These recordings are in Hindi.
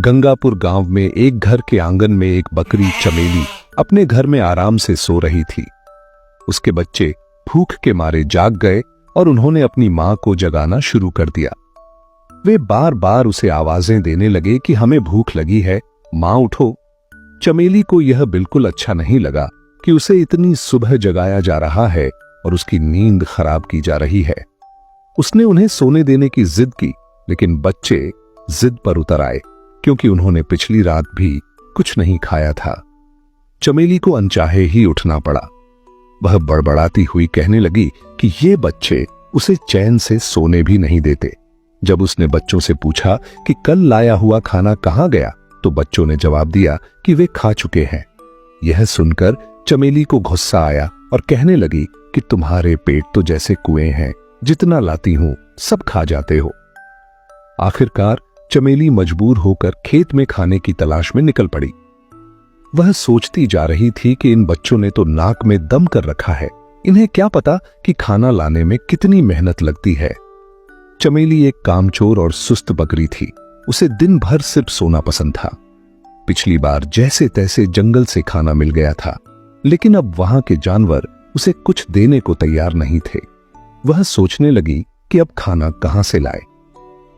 गंगापुर गांव में एक घर के आंगन में एक बकरी चमेली अपने घर में आराम से सो रही थी। उसके बच्चे भूख के मारे जाग गए और उन्होंने अपनी मां को जगाना शुरू कर दिया। वे बार बार उसे आवाजें देने लगे कि हमें भूख लगी है, मां उठो। चमेली को यह बिल्कुल अच्छा नहीं लगा कि उसे इतनी सुबह जगाया जा रहा है और उसकी नींद खराब की जा रही है। उसने उन्हें सोने देने की जिद की, लेकिन बच्चे जिद पर उतर आए क्योंकि उन्होंने पिछली रात भी कुछ नहीं खाया था। चमेली को अनचाहे ही उठना पड़ा। वह बड़बड़ाती हुई कहने लगी कि ये बच्चे उसे चैन से सोने भी नहीं देते। जब उसने बच्चों से पूछा कि कल लाया हुआ खाना कहां गया, तो बच्चों ने जवाब दिया कि वे खा चुके हैं। यह सुनकर चमेली को गुस्सा आया और कहने लगी कि तुम्हारे पेट तो जैसे कुएं हैं, जितना लाती हूं सब खा जाते हो। आखिरकार चमेली मजबूर होकर खेत में खाने की तलाश में निकल पड़ी। वह सोचती जा रही थी कि इन बच्चों ने तो नाक में दम कर रखा है, इन्हें क्या पता कि खाना लाने में कितनी मेहनत लगती है। चमेली एक कामचोर और सुस्त बकरी थी। उसे दिन भर सिर्फ सोना पसंद था। पिछली बार जैसे तैसे जंगल से खाना मिल गया था, लेकिन अब वहां के जानवर उसे कुछ देने को तैयार नहीं थे। वह सोचने लगी कि अब खाना कहां से लाए।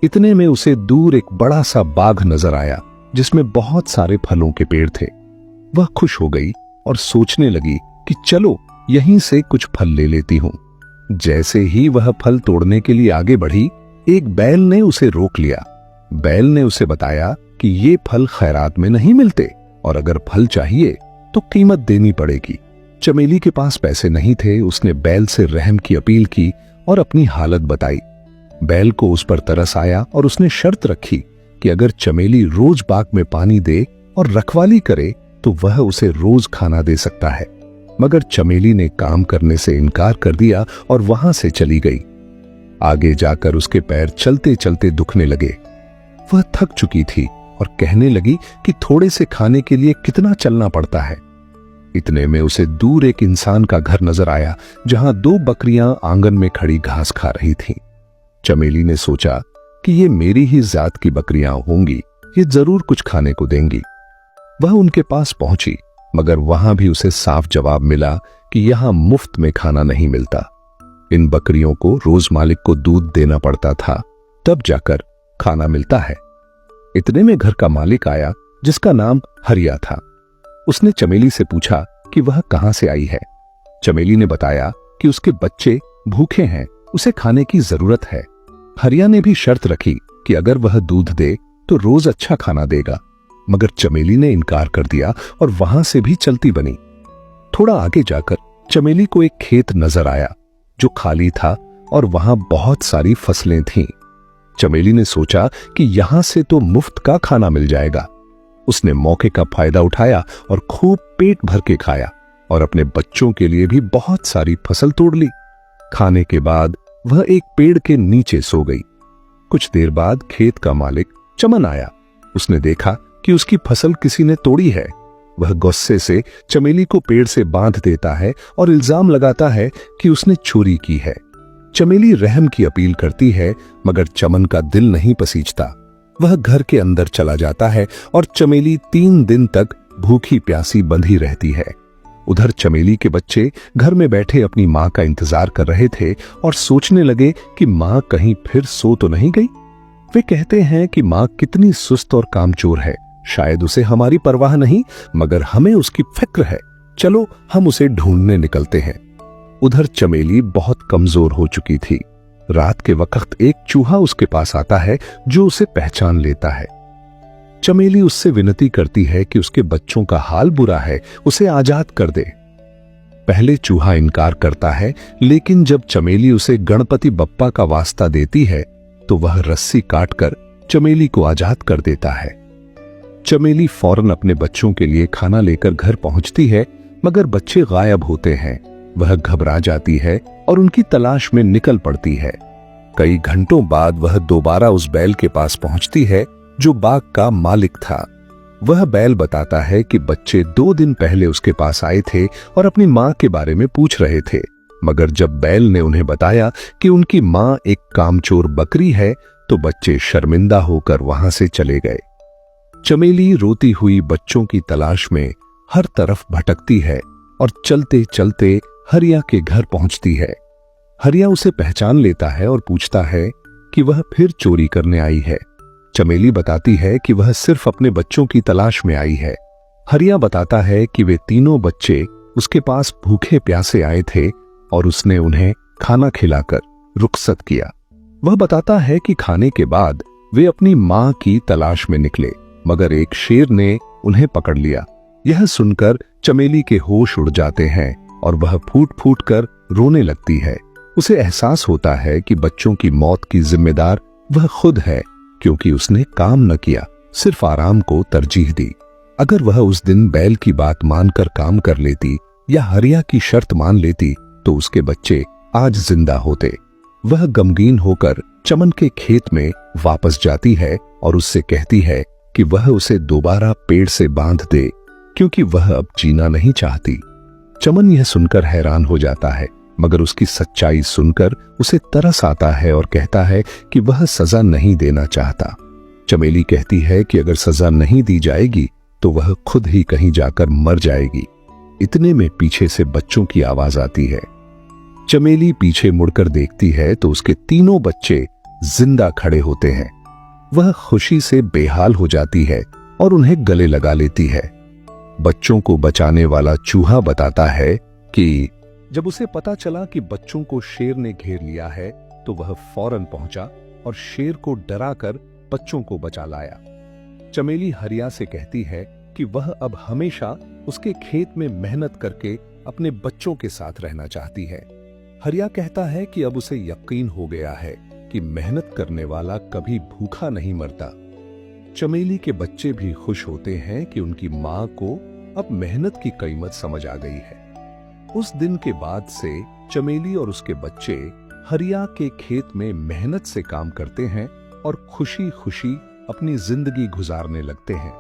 इतने में उसे दूर एक बड़ा सा बाग नजर आया जिसमें बहुत सारे फलों के पेड़ थे। वह खुश हो गई और सोचने लगी कि चलो यहीं से कुछ फल ले लेती हूं। जैसे ही वह फल तोड़ने के लिए आगे बढ़ी, एक बैल ने उसे रोक लिया। बैल ने उसे बताया कि ये फल खैरात में नहीं मिलते और अगर फल चाहिए तो कीमत देनी पड़ेगी। चमेली के पास पैसे नहीं थे। उसने बैल से रहम की अपील की और अपनी हालत बताई। बैल को उस पर तरस आया और उसने शर्त रखी कि अगर चमेली रोज बाग में पानी दे और रखवाली करे तो वह उसे रोज खाना दे सकता है। मगर चमेली ने काम करने से इनकार कर दिया और वहां से चली गई। आगे जाकर उसके पैर चलते चलते दुखने लगे। वह थक चुकी थी और कहने लगी कि थोड़े से खाने के लिए कितना चलना पड़ता है। इतने में उसे दूर एक इंसान का घर नजर आया जहां दो बकरियां आंगन में खड़ी घास खा रही थीं। चमेली ने सोचा कि ये मेरी ही जात की बकरियां होंगी, ये जरूर कुछ खाने को देंगी। वह उनके पास पहुंची, मगर वहां भी उसे साफ जवाब मिला कि यहां मुफ्त में खाना नहीं मिलता। इन बकरियों को रोज मालिक को दूध देना पड़ता था, तब जाकर खाना मिलता है। इतने में घर का मालिक आया जिसका नाम हरिया था। उसने चमेली से पूछा कि वह कहां से आई है। चमेली ने बताया कि उसके बच्चे भूखे हैं, उसे खाने की जरूरत है। हरिया ने भी शर्त रखी कि अगर वह दूध दे तो रोज अच्छा खाना देगा, मगर चमेली ने इनकार कर दिया और वहां से भी चलती बनी। थोड़ा आगे जाकर चमेली को एक खेत नजर आया जो खाली था और वहां बहुत सारी फसलें थीं। चमेली ने सोचा कि यहां से तो मुफ्त का खाना मिल जाएगा। उसने मौके का फायदा उठाया और खूब पेट भर के खाया और अपने बच्चों के लिए भी बहुत सारी फसल तोड़ ली। खाने के बाद वह एक पेड़ के नीचे सो गई। कुछ देर बाद खेत का मालिक चमन आया। उसने देखा कि उसकी फसल किसी ने तोड़ी है। वह गुस्से से चमेली को पेड़ से बांध देता है और इल्जाम लगाता है कि उसने चोरी की है। चमेली रहम की अपील करती है, मगर चमन का दिल नहीं पसीजता। वह घर के अंदर चला जाता है और चमेली 3 दिन तक भूखी प्यासी बंधी रहती है। उधर चमेली के बच्चे घर में बैठे अपनी मां का इंतजार कर रहे थे और सोचने लगे कि मां कहीं फिर सो तो नहीं गई। वे कहते हैं कि मां कितनी सुस्त और कामचोर है, शायद उसे हमारी परवाह नहीं, मगर हमें उसकी फिक्र है। चलो हम उसे ढूंढने निकलते हैं। उधर चमेली बहुत कमजोर हो चुकी थी। रात के वक्त एक चूहा उसके पास आता है जो उसे पहचान लेता है। चमेली उससे विनती करती है कि उसके बच्चों का हाल बुरा है, उसे आजाद कर दे। पहले चूहा इनकार करता है, लेकिन जब चमेली उसे गणपति बप्पा का वास्ता देती है तो वह रस्सी काटकर चमेली को आजाद कर देता है। चमेली फौरन अपने बच्चों के लिए खाना लेकर घर पहुंचती है, मगर बच्चे गायब होते हैं। वह घबरा जाती है और उनकी तलाश में निकल पड़ती है। कई घंटों बाद वह दोबारा उस बैल के पास पहुंचती है जो बाग का मालिक था। वह बैल बताता है कि बच्चे 2 दिन पहले उसके पास आए थे और अपनी मां के बारे में पूछ रहे थे, मगर जब बैल ने उन्हें बताया कि उनकी मां एक कामचोर बकरी है तो बच्चे शर्मिंदा होकर वहां से चले गए। चमेली रोती हुई बच्चों की तलाश में हर तरफ भटकती है और चलते चलते हरिया के घर पहुंचती है। हरिया उसे पहचान लेता है और पूछता है कि वह फिर चोरी करने आई है। चमेली बताती है कि वह सिर्फ अपने बच्चों की तलाश में आई है। हरिया बताता है कि वे तीनों बच्चे उसके पास भूखे प्यासे आए थे और उसने उन्हें खाना खिलाकर रुखसत किया। वह बताता है कि खाने के बाद वे अपनी मां की तलाश में निकले, मगर एक शेर ने उन्हें पकड़ लिया। यह सुनकर चमेली के होश उड़ जाते हैं और वह फूट फूट कर रोने लगती है। उसे एहसास होता है कि बच्चों की मौत की जिम्मेदार वह खुद है, क्योंकि उसने काम न किया, सिर्फ आराम को तरजीह दी। अगर वह उस दिन बैल की बात मानकर काम कर लेती या हरिया की शर्त मान लेती तो उसके बच्चे आज जिंदा होते। वह गमगीन होकर चमन के खेत में वापस जाती है और उससे कहती है कि वह उसे दोबारा पेड़ से बांध दे, क्योंकि वह अब जीना नहीं चाहती। चमन यह सुनकर हैरान हो जाता है, मगर उसकी सच्चाई सुनकर उसे तरस आता है और कहता है कि वह सजा नहीं देना चाहता। चमेली कहती है कि अगर सजा नहीं दी जाएगी तो वह खुद ही कहीं जाकर मर जाएगी। इतने में पीछे से बच्चों की आवाज आती है। चमेली पीछे मुड़कर देखती है तो उसके तीनों बच्चे जिंदा खड़े होते हैं। वह खुशी से बेहाल हो जाती है और उन्हें गले लगा लेती है। बच्चों को बचाने वाला चूहा बताता है कि जब उसे पता चला कि बच्चों को शेर ने घेर लिया है तो वह फौरन पहुंचा और शेर को डराकर बच्चों को बचा लाया। चमेली हरिया से कहती है कि वह अब हमेशा उसके खेत में मेहनत करके अपने बच्चों के साथ रहना चाहती है। हरिया कहता है कि अब उसे यकीन हो गया है कि मेहनत करने वाला कभी भूखा नहीं मरता। चमेली के बच्चे भी खुश होते हैं कि उनकी मां को अब मेहनत की कीमत समझ आ गई है। उस दिन के बाद से चमेली और उसके बच्चे हरिया के खेत में मेहनत से काम करते हैं और खुशी खुशी अपनी जिंदगी गुजारने लगते हैं।